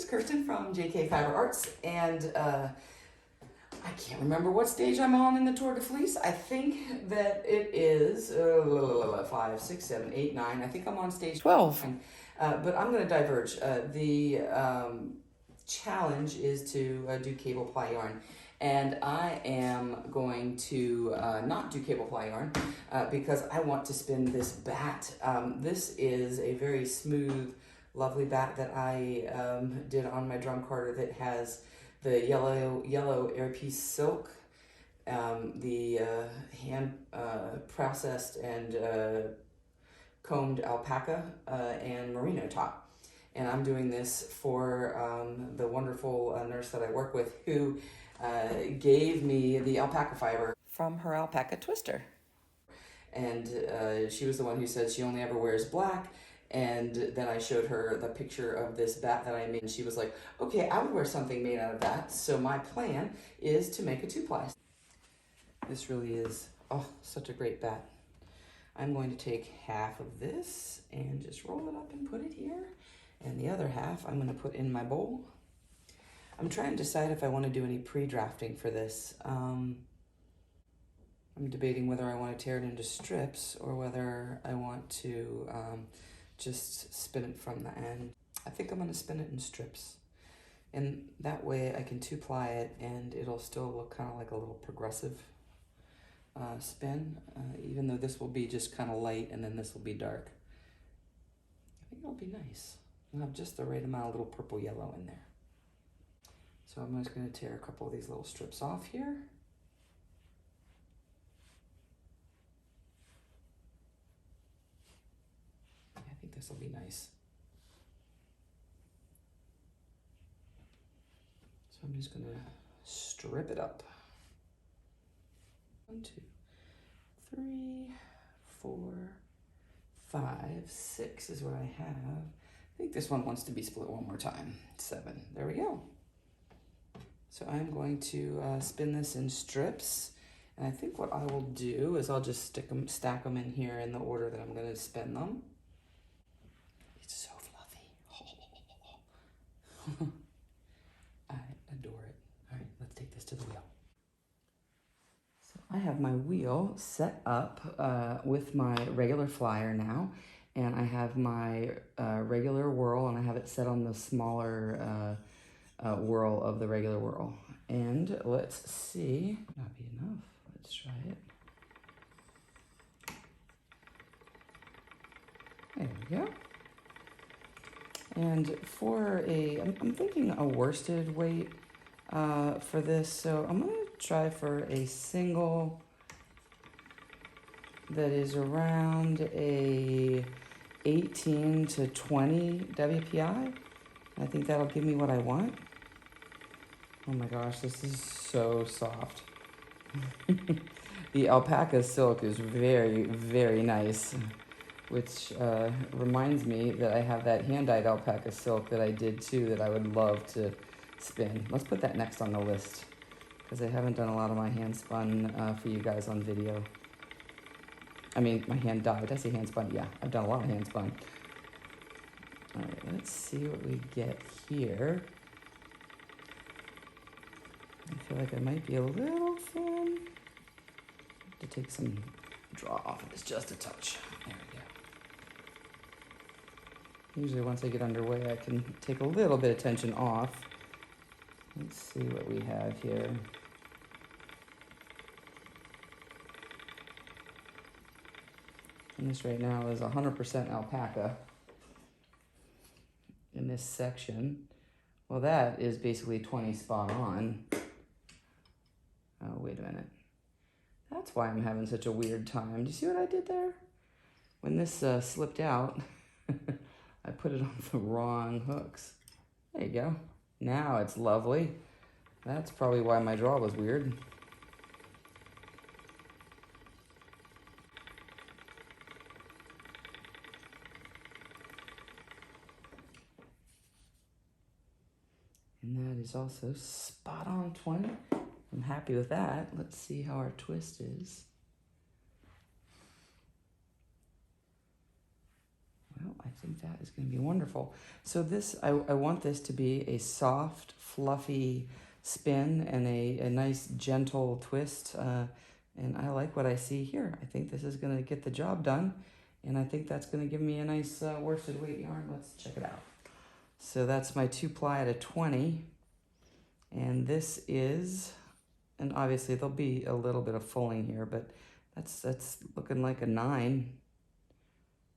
Kirsten from JK Fiber Arts, and I can't remember what stage I'm on in the Tour de Fleece. I think that it is 5, 6, 7, 8, 9. I think I'm on stage 12. But I'm going to diverge. The challenge is to do cable ply yarn. And I am going to not do cable ply yarn because I want to spin this Batt. This is a very smooth, lovely Batt that I did on my drum carder that has the yellow air piece silk, the hand processed and combed alpaca and merino top. And I'm doing this for the wonderful nurse that I work with who gave me the alpaca fiber from her alpaca twister. And she was the one who said she only ever wears black. And then I showed her the picture of this Batt that I made, and she was like, okay, I would wear something made out of that. So my plan is to make a 2-ply. This really is, oh, such a great Batt. I'm going to take half of this and just roll it up and put it here. And the other half I'm going to put in my bowl. I'm trying to decide if I want to do any pre-drafting for this. I'm debating whether I want to tear it into strips or whether I want to just spin it from the end. I think I'm going to spin it in strips. And that way I can 2-ply it and it'll still look kind of like a little progressive spin, even though this will be just kind of light and then this will be dark. I think it'll be nice. I'll have just the right amount of little purple yellow in there. So I'm just going to tear a couple of these little strips off here. I think this will be nice. So I'm just going to strip it up. 1, 2, 3, 4, 5, 6 is what I have. I think this one wants to be split one more time. 7. There we go. So I'm going to spin this in strips. And I think what I will do is I'll just stack them in here in the order that I'm going to spin them. It's so fluffy. I adore it. All right, let's take this to the wheel. So I have my wheel set up with my regular flyer now. And I have my regular whirl, and I have it set on the smaller whirl of the regular whirl. And let's see. Not be enough. Let's try it. There we go. And for I'm thinking a worsted weight for this. So I'm going to try for a single that is around a 18 to 20 WPI. I think that'll give me what I want. Oh my gosh, this is so soft. The alpaca silk is very, very nice, which reminds me that I have that hand-dyed alpaca silk that I did too that I would love to spin. Let's put that next on the list because I haven't done a lot of my hand spun for you guys on video. I mean, my hand dyed. I say hand spun. Yeah, I've done a lot of hand spun. All right, let's see what we get here. I feel like I might be a little thin. To take some draw off of this just a touch. There we go. Usually once I get underway, I can take a little bit of tension off. Let's see what we have here. And this right now is 100% alpaca in this section. Well, that is basically 20 spot on. Oh, wait a minute. That's why I'm having such a weird time. Do you see what I did there? When this slipped out, I put it on the wrong hooks. There you go. Now it's lovely. That's probably why my draw was weird. And that is also spot on 20. I'm happy with that. Let's see how our twist is. Well, I think that is going to be wonderful. So this, I want this to be a soft, fluffy spin and a nice, gentle twist. And I like what I see here. I think this is going to get the job done. And I think that's going to give me a nice worsted weight yarn. Let's check it out. So that's my 2-ply at a 20. And this is, and obviously there'll be a little bit of fulling here, but that's looking like a 9.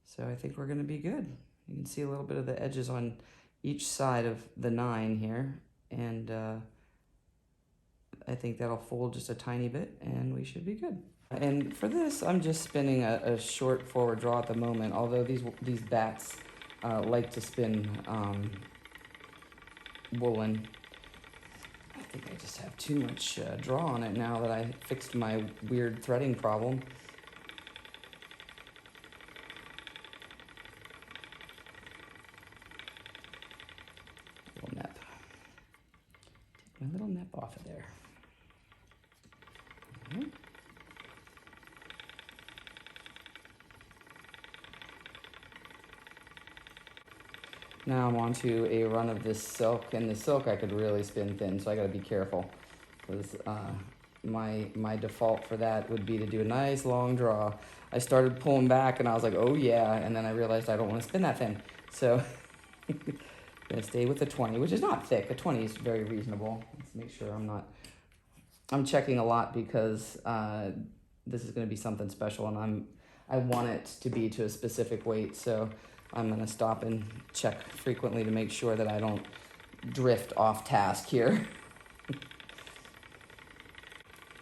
So I think we're going to be good. You can see a little bit of the edges on each side of the 9 here. And I think that'll fold just a tiny bit and we should be good. And for this, I'm just spinning a short forward draw at the moment, although these Batts like to spin woolen. I think I just have too much draw on it now that I fixed my weird threading problem. Little nip. Take my little nip off of there. Now I'm on to a run of this silk, and the silk I could really spin thin, so I gotta be careful, because my default for that would be to do a nice long draw. I started pulling back and I was like, oh yeah, and then I realized I don't want to spin that thin, so I'm gonna stay with the 20, which is not thick. A 20 is very reasonable. Let's make sure I'm checking a lot because this is gonna be something special, and I want it to be to a specific weight, so I'm gonna stop and check frequently to make sure that I don't drift off task here.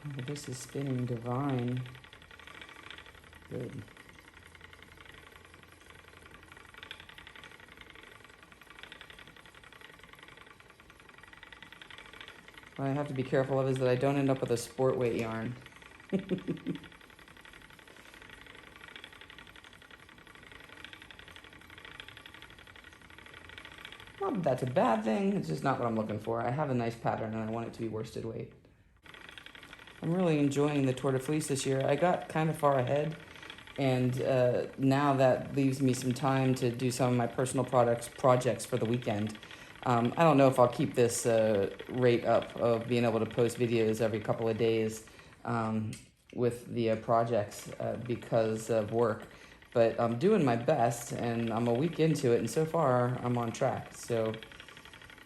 Oh, this is spinning divine. Good. What I have to be careful of is that I don't end up with a sport weight yarn. Not that that's a bad thing, it's just not what I'm looking for. I have a nice pattern and I want it to be worsted weight. I'm really enjoying the Tour de Fleece this year. I got kind of far ahead, and now that leaves me some time to do some of my personal projects for the weekend. I don't know if I'll keep this rate up of being able to post videos every couple of days with the projects because of work. But I'm doing my best, and I'm a week into it, and so far I'm on track. So,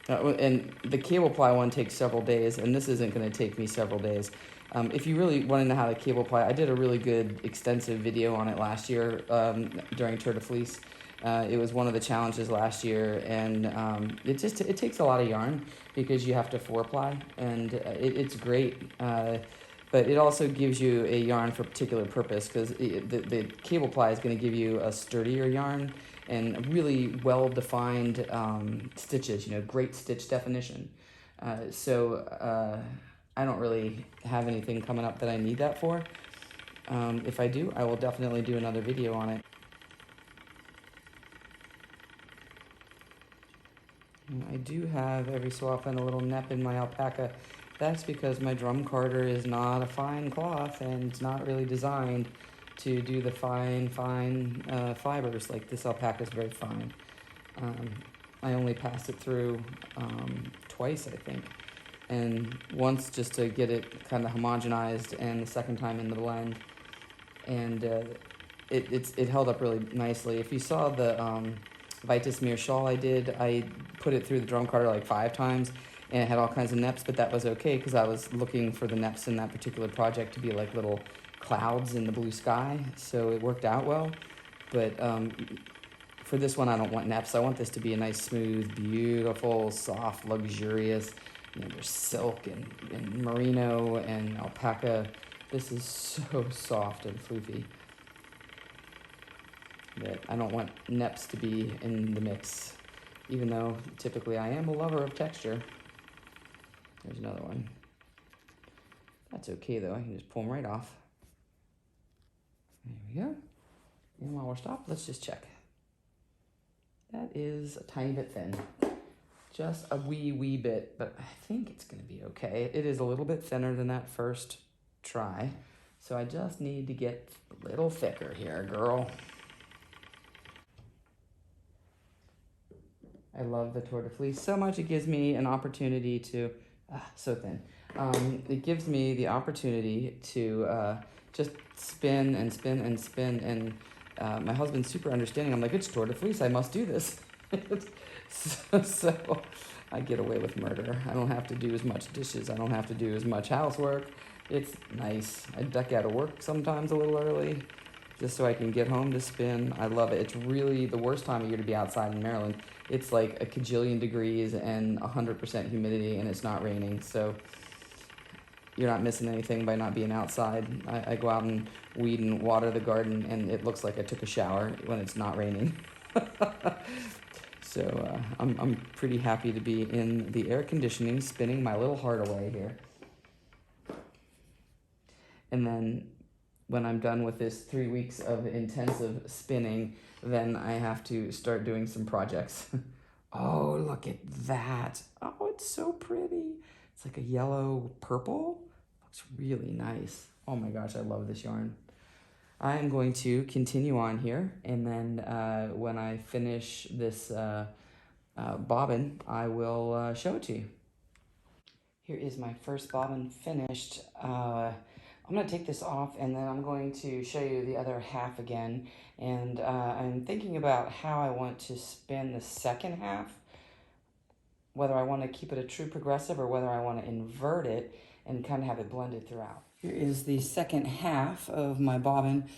and the cable ply one takes several days, and this isn't going to take me several days. If you really want to know how to cable ply, I did a really good extensive video on it last year during Tour de Fleece. It was one of the challenges last year, and it takes a lot of yarn because you have to 4-ply, and it's great. But it also gives you a yarn for a particular purpose, because the cable ply is going to give you a sturdier yarn and really well-defined stitches, great stitch definition. So I don't really have anything coming up that I need that for. If I do, I will definitely do another video on it. And I do have every so often a little nep in my alpaca. That's because my drum carder is not a fine cloth, and it's not really designed to do the fine fibers. Like, this alpaca is very fine. I only passed it through twice, I think. And once just to get it kind of homogenized, and the second time in the blend. And it held up really nicely. If you saw the Vitus Mir shawl I did, I put it through the drum carder like 5 times, and it had all kinds of neps, but that was okay because I was looking for the neps in that particular project to be like little clouds in the blue sky, so it worked out well. But for this one, I don't want neps. I want this to be a nice, smooth, beautiful, soft, luxurious. There's silk and merino and alpaca. This is so soft and floofy. But I don't want neps to be in the mix, even though typically I am a lover of texture. There's another one. That's okay though, I can just pull them right off. There we go. And while we're stopped, let's just check. That is a tiny bit thin. Just a wee bit, but I think it's gonna be okay. It is a little bit thinner than that first try, so I just need to get a little thicker here, girl. I love the Tour de Fleece so much. It gives me an opportunity to, so thin. It gives me the opportunity to just spin and spin and spin. And my husband's super understanding. I'm like, it's Tour de Fleece. I must do this. So I get away with murder. I don't have to do as much dishes. I don't have to do as much housework. It's nice. I duck out of work sometimes a little early just so I can get home to spin. I love it. It's really the worst time of year to be outside in Maryland. It's like a cajillion degrees and 100% humidity, and it's not raining. So you're not missing anything by not being outside. I go out and weed and water the garden, and it looks like I took a shower when it's not raining. So I'm pretty happy to be in the air conditioning, spinning my little heart away here. And then when I'm done with this 3 weeks of intensive spinning, then I have to start doing some projects. Oh, look at that. Oh, it's so pretty. It's like a yellow purple. Looks really nice. Oh my gosh, I love this yarn. I am going to continue on here, and then when I finish this bobbin, I will show it to you. Here is my first bobbin finished. I'm going to take this off, and then I'm going to show you the other half again. And I'm thinking about how I want to spin the second half, whether I want to keep it a true progressive or whether I want to invert it and kind of have it blended throughout. Here is the second half of my bobbin.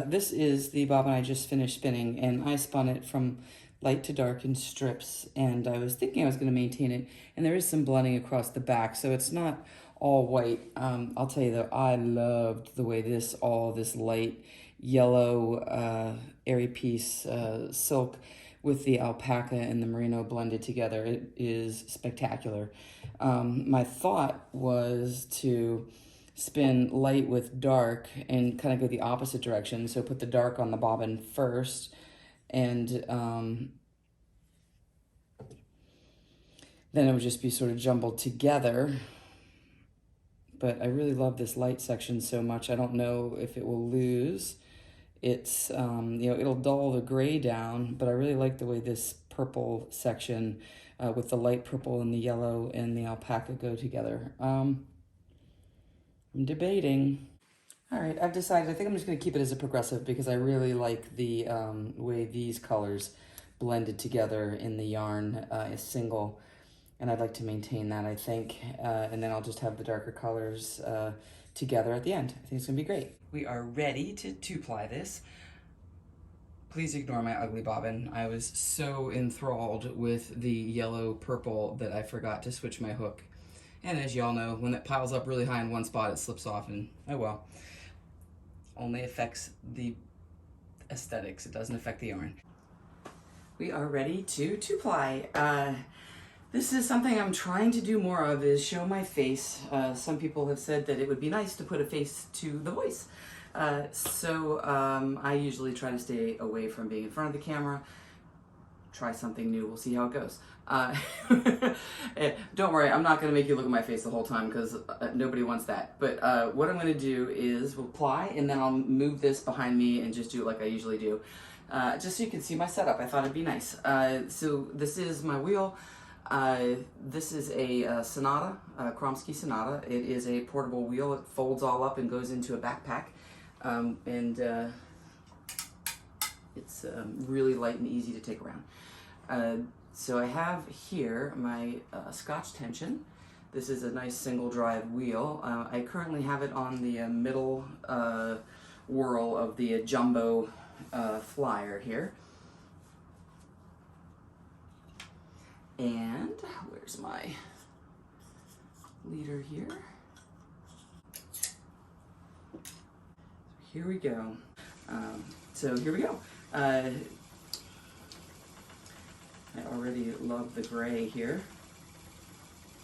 This is the bobbin I just finished spinning, and I spun it from light to dark in strips, and I was thinking I was going to maintain it, and there is some blending across the back, so it's not all white. I'll tell you though, I loved the way this light yellow airy piece silk with the alpaca and the merino blended together. It is spectacular. My thought was to spin light with dark and kind of go the opposite direction. So put the dark on the bobbin first, and then it would just be sort of jumbled together. But I really love this light section so much. I don't know if it will lose. It's, it'll dull the gray down, but I really like the way this purple section with the light purple and the yellow and the alpaca go together. I'm debating. All right, I've decided, I think I'm just going to keep it as a progressive because I really like the way these colors blended together in the yarn as single. And I'd like to maintain that, I think. And then I'll just have the darker colors together at the end. I think it's gonna be great. We are ready to two-ply this. Please ignore my ugly bobbin. I was so enthralled with the yellow purple that I forgot to switch my hook. And as y'all know, when it piles up really high in one spot, it slips off, and oh well. Only affects the aesthetics. It doesn't affect the yarn. We are ready to two-ply. This is something I'm trying to do more of, is show my face. Some people have said that it would be nice to put a face to the voice. So I usually try to stay away from being in front of the camera. Try something new, we'll see how it goes. Don't worry, I'm not gonna make you look at my face the whole time because nobody wants that. But what I'm gonna do is we'll ply, and then I'll move this behind me and just do it like I usually do. Just so you can see my setup, I thought it'd be nice. So this is my wheel. This is a Sonata, Kromsky Sonata. It is a portable wheel. It folds all up and goes into a backpack. It's really light and easy to take around. So I have here my Scotch tension. This is a nice single drive wheel. I currently have it on the middle whirl of the jumbo flyer here. And where's my leader here? Here we go. So here we go. I already love the gray here.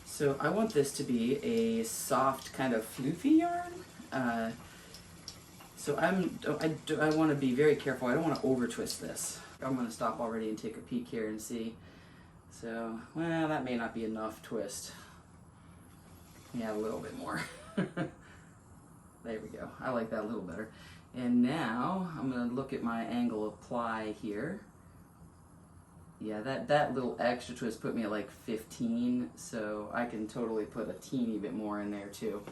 So I want this to be a soft kind of floofy yarn. So I want to be very careful. I don't want to over twist this. I'm going to stop already and take a peek here and see. So, well, that may not be enough twist. Yeah, a little bit more. There we go. I like that a little better. And now I'm going to look at my angle of ply here. Yeah, that little extra twist put me at like 15, so I can totally put a teeny bit more in there too.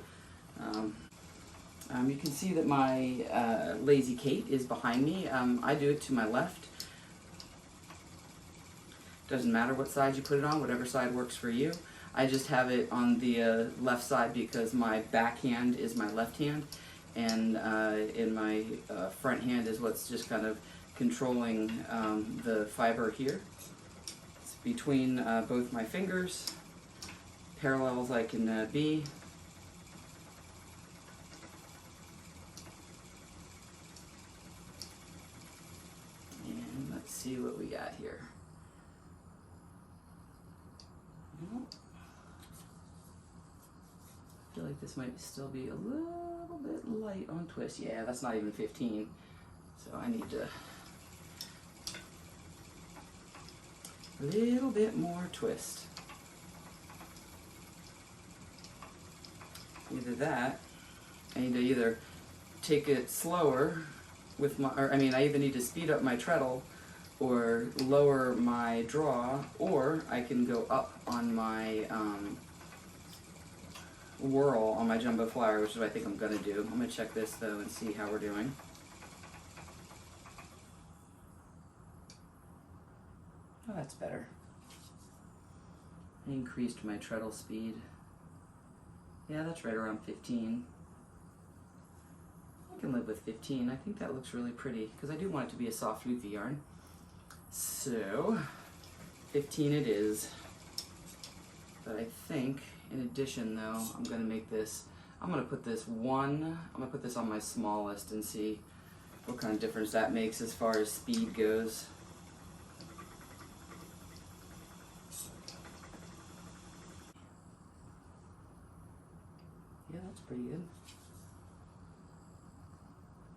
You can see that my Lazy Kate is behind me. I do it to my left. Doesn't matter what side you put it on, whatever side works for you. I just have it on the left side because my back hand is my left hand, and in my front hand is what's just kind of controlling the fiber here. It's between both my fingers, parallel as I can be. And let's see what we got here. I feel like this might still be a little bit light on twist. Yeah, that's not even 15. So I need to a little bit more twist. Either that, I need to either take it slower with my, or I mean, I either need to speed up my treadle or lower my draw, or I can go up on my whirl on my jumbo flyer, which is what I think I'm gonna do. I'm gonna check this though and see how we're doing. Oh, that's better. I increased my treadle speed. Yeah, that's right around 15. I can live with 15. I think that looks really pretty because I do want it to be a soft floofy yarn. So 15 it is. But I think in addition though, I'm gonna make this, I'm gonna put this on my smallest and see what kind of difference that makes as far as speed goes. Yeah, that's pretty good.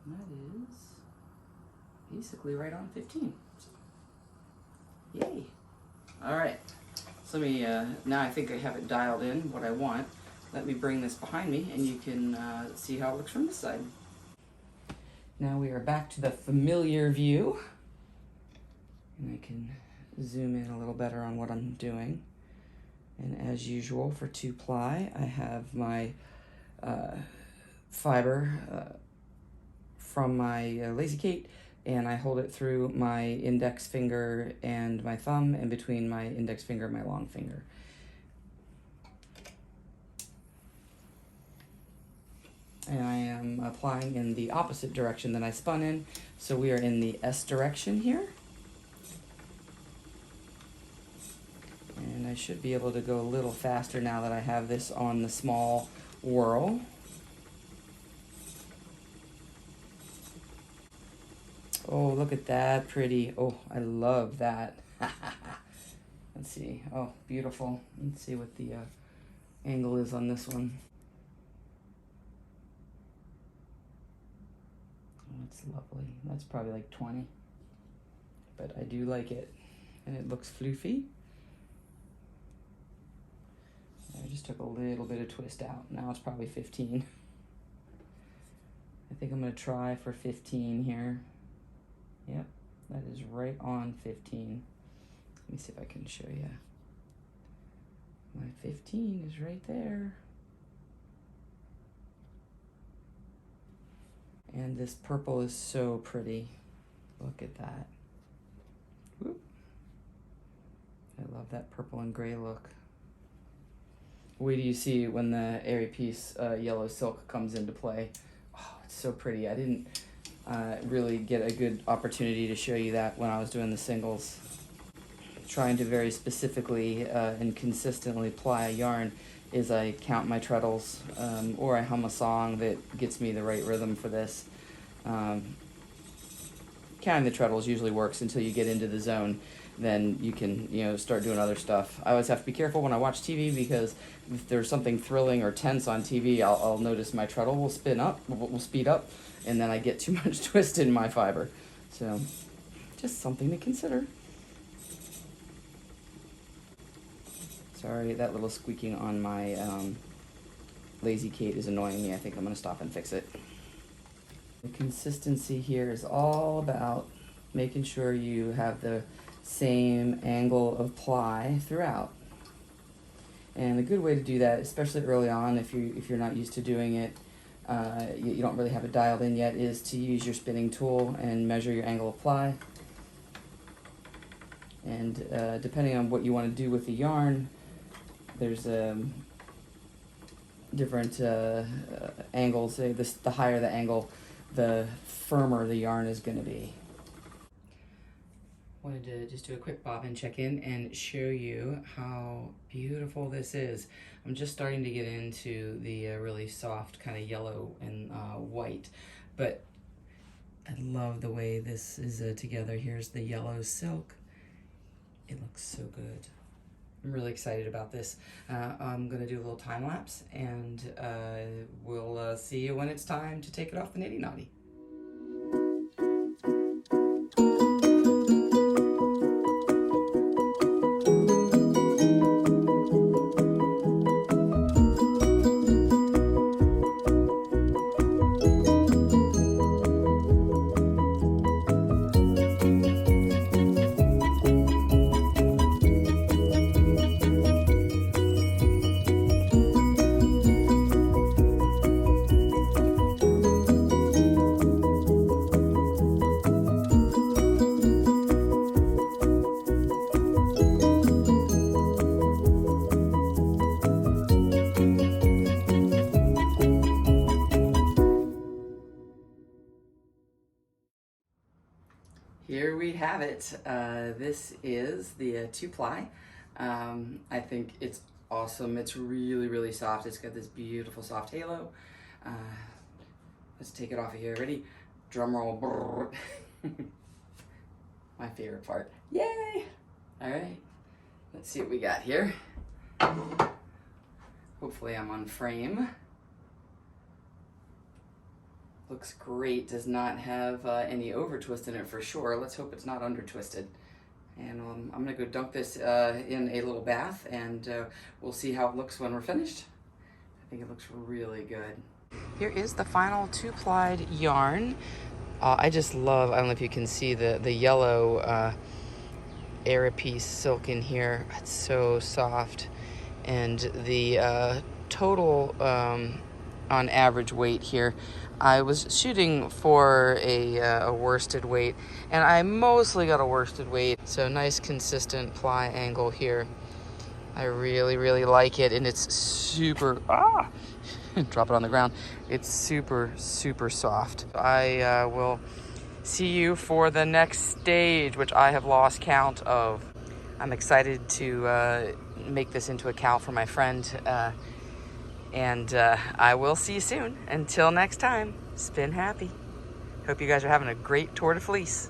And that is basically right on 15. Yay. All right. So let me, now I think I have it dialed in what I want. Let me bring this behind me and you can see how it looks from this side. Now we are back to the familiar view. And I can zoom in a little better on what I'm doing. And as usual for 2-ply, I have my fiber from my Lazy Kate, and I hold it through my index finger and my thumb, and between my index finger and my long finger. And I am applying in the opposite direction that I spun in, so we are in the S direction here. And I should be able to go a little faster now that I have this on the small whirl. Oh, look at that, pretty. Oh, I love that. Let's see. Oh, beautiful. Let's see what the angle is on this one. Oh, that's lovely. That's probably like 20. But I do like it. And it looks floofy. I just took a little bit of twist out. Now it's probably 15. I think I'm going to try for 15 here. Yep, that is right on 15. Let me see if I can show you. My 15 is right there. And this purple is so pretty. Look at that. Whoop. I love that purple and gray look. Wait do you see when the airy piece yellow silk comes into play. Oh, it's so pretty. I didn't really get a good opportunity to show you that when I was doing the singles. Trying to very specifically and consistently ply a yarn is I count my treadles, or I hum a song that gets me the right rhythm for this. Counting the treadles usually works until you get into the zone. Then you can, start doing other stuff. I always have to be careful when I watch TV because if there's something thrilling or tense on TV, I'll notice my treadle will speed up, and then I get too much twist in my fiber. So, just something to consider. Sorry, that little squeaking on my Lazy Kate is annoying me. I think I'm going to stop and fix it. The consistency here is all about making sure you have the same angle of ply throughout. And a good way to do that, especially early on, if you're not used to doing it, you don't really have it dialed in yet, is to use your spinning tool and measure your angle of ply. And depending on what you want to do with the yarn, there's different angles. The higher the angle, the firmer the yarn is going to be. Wanted to just do a quick bobbin check-in and show you how beautiful this is. I'm just starting to get into the really soft kind of yellow and white, but I love the way this is together. Here's the yellow silk. It looks so good. I'm really excited about this. I'm gonna do a little time lapse, and we'll see you when it's time to take it off the nitty knotty. Here we have it. This is the 2-ply. I think it's awesome. It's really, really soft. It's got this beautiful soft halo. Let's take it off of here. Ready? Drum roll. My favorite part. Yay! All right. Let's see what we got here. Hopefully I'm on frame. Looks great. Does not have any over twist in it for sure. Let's hope it's not under twisted. And I'm gonna go dunk this in a little bath, and we'll see how it looks when we're finished. I think it looks really good. Here is the final 2-plied yarn. I just love, I don't know if you can see the yellow Arapiece silk in here. It's so soft. And the total on average weight here, I was shooting for a worsted weight, and I mostly got a worsted weight, so nice consistent ply angle here. I really, really like it, and it's super, drop it on the ground. It's super, super soft. I will see you for the next stage, which I have lost count of. I'm excited to make this into a cowl for my friend, and I will see you soon. Until next time, spin happy. Hope you guys are having a great Tour de Fleece.